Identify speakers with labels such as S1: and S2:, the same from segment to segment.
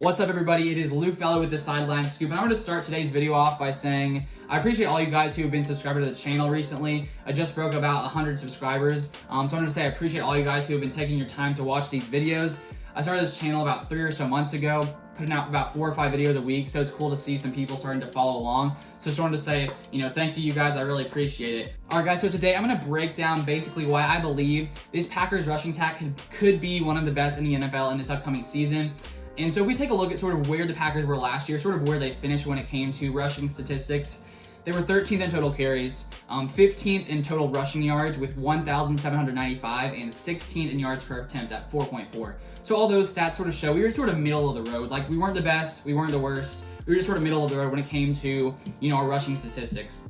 S1: What's up, everybody? It is Luke Ballard with the Sideline Scoop, and I want to start today's video off by saying I appreciate all you guys who have been subscribers to the channel recently. I just broke about 100 subscribers, so I wanted to say I appreciate all you guys who have been taking your time to watch these videos. I started this channel about 3 or so months ago, putting out about 4 or 5 videos a week, so it's cool to see some people starting to follow along. So just wanted to say, thank you guys, I really appreciate it. All right, guys, so today I'm going to break down basically why I believe this Packers rushing attack could be one of the best in the NFL in this upcoming season. And so if we take a look at sort of where the Packers were last year, sort of where they finished when it came to rushing statistics, they were 13th in total carries, 15th in total rushing yards with 1,795, and 16th in yards per attempt at 4.4. So all those stats sort of show we were sort of middle of the road. Like, we weren't the best, we weren't the worst. We were just sort of middle of the road when it came to, our rushing statistics.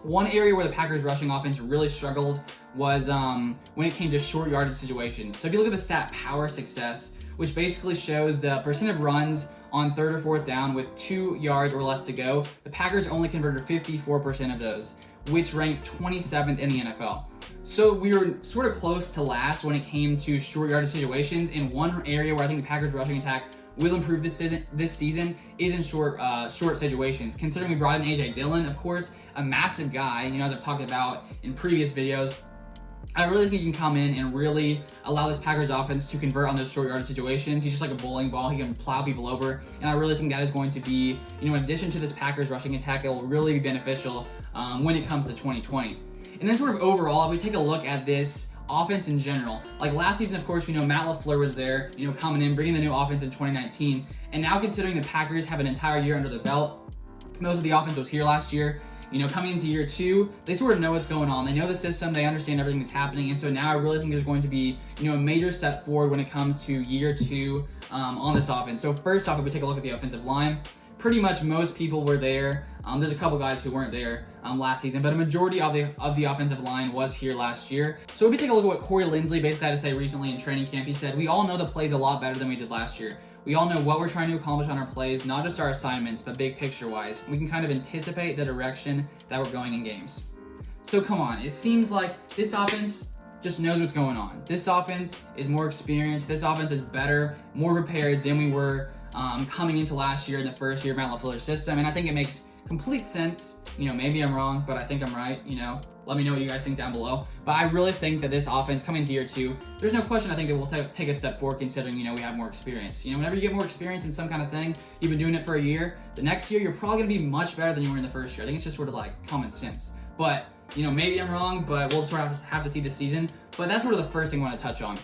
S1: One area where the Packers rushing offense really struggled was when it came to short yardage situations. So if you look at the stat power success, which basically shows the percent of runs on 3rd or 4th down with 2 yards or less to go, the Packers only converted 54% of those, which ranked 27th in the NFL. So we were sort of close to last when it came to short yardage situations. In one area where I think the Packers rushing attack will improve this season is in short situations. Considering we brought in Dillon, of course, a massive guy, as I've talked about in previous videos, I really think he can come in and really allow this Packers offense to convert on those short yardage situations. He's just like a bowling ball. He can plow people over. And I really think that is going to be, in addition to this Packers rushing attack, it will really be beneficial when it comes to 2020. And then sort of overall, if we take a look at this offense in general, like last season, of course, we know Matt LaFleur was there, coming in, bringing the new offense in 2019. And now considering the Packers have an entire year under the belt, most of the offense was here last year. Coming into year 2, they sort of know what's going on. They know the system, they understand everything that's happening, and so now I really think there's going to be, a major step forward when it comes to year 2 on this offense. So first off, if we take a look at the offensive line, pretty much most people were there. There's a couple guys who weren't there last season, but a majority of the offensive line was here last year. So if we take a look at what Corey Linsley basically had to say recently in training camp, he said, "We all know the plays a lot better than we did last year. We all know what we're trying to accomplish on our plays, not just our assignments, but big picture wise. We can kind of anticipate the direction that we're going in games." So come on, it seems like this offense just knows what's going on. This offense is more experienced. This offense is better, more prepared than we were coming into last year in the first year of Matt LaFleur's system. And I think it makes complete sense. Maybe I'm wrong, but I think I'm right. Let me know what you guys think down below. But I really think that this offense coming into year 2, there's no question I think it will take a step forward considering, we have more experience. Whenever you get more experience in some kind of thing, you've been doing it for a year, the next year you're probably going to be much better than you were in the first year. I think it's just sort of like common sense. But, maybe I'm wrong, but we'll sort of have to see this season. But that's sort of the first thing I want to touch on.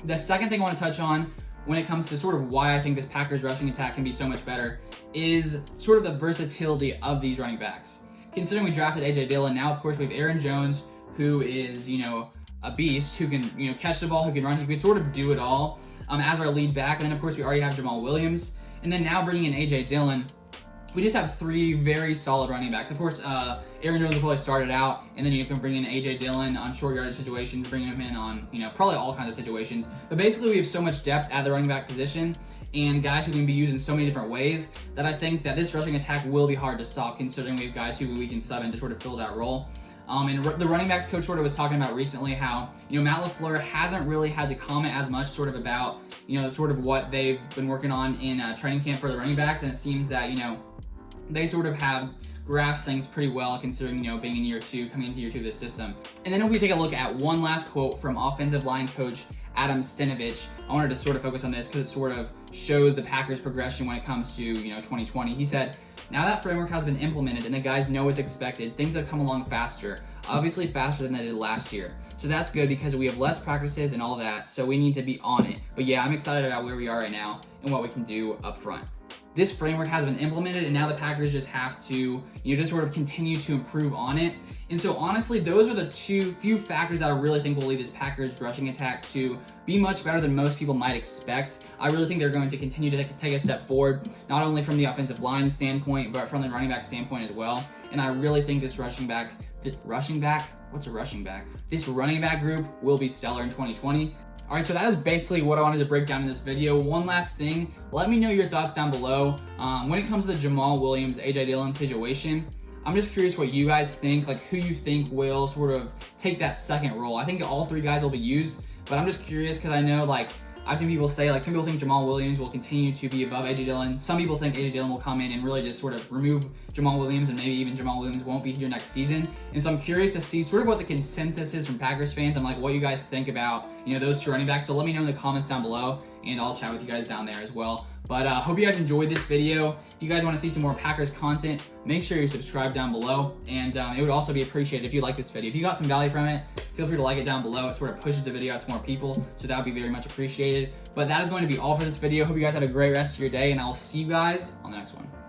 S1: The second thing I want to touch on when it comes to sort of why I think this Packers rushing attack can be so much better is sort of the versatility of these running backs. Considering we drafted Dillon, now of course we have Aaron Jones, who is, a beast, who can, catch the ball, who can run, who can sort of do it all as our lead back. And then of course we already have Jamaal Williams. And then now bringing in Dillon, we just have 3 very solid running backs. Of course, Aaron Jones will probably start it out, and then you can bring in Dillon on short yardage situations, bring him in on, probably all kinds of situations. But basically, we have so much depth at the running back position and guys who can be used in so many different ways that I think that this rushing attack will be hard to stop, considering we have guys who we can sub in to sort of fill that role. And the running backs coach sort of was talking about recently how, Matt LaFleur hasn't really had to comment as much sort of about, sort of what they've been working on in training camp for the running backs. And it seems that, they sort of have grasped things pretty well considering, being in year 2, coming into year 2 of this system. And then if we take a look at one last quote from offensive line coach Adam Stenavich, I wanted to sort of focus on this because it sort of shows the Packers' progression when it comes to, 2020. He said, "Now that framework has been implemented and the guys know what's expected, things have come along faster, obviously faster than they did last year. So that's good because we have less practices and all that, so we need to be on it. But yeah, I'm excited about where we are right now and what we can do up front." This framework has been implemented, and now the Packers just have to, just sort of continue to improve on it. And so honestly, those are the few factors that I really think will lead this Packers rushing attack to be much better than most people might expect. I really think they're going to continue to take a step forward, not only from the offensive line standpoint, but from the running back standpoint as well. And I really think this running back group will be stellar in 2020. All right, so that is basically what I wanted to break down in this video. One last thing, let me know your thoughts down below. When it comes to the Jamaal Williams, Dillon situation, I'm just curious what you guys think, like who you think will sort of take that second role. I think all 3 guys will be used, but I'm just curious because I know like I've seen people say, like, some people think Jamaal Williams will continue to be above AJ Dillon. Some people think AJ Dillon will come in and really just sort of remove Jamaal Williams, and maybe even Jamaal Williams won't be here next season. And so I'm curious to see sort of what the consensus is from Packers fans and like what you guys think about, you know, those two running backs. So let me know in the comments down below, and I'll chat with you guys down there as well. But hope you guys enjoyed this video. If you guys want to see some more Packers content, make sure you subscribe down below. And it would also be appreciated if you like this video. If you got some value from it, feel free to like it down below. It sort of pushes the video out to more people, so that would be very much appreciated. But that is going to be all for this video. Hope you guys have a great rest of your day, and I'll see you guys on the next one.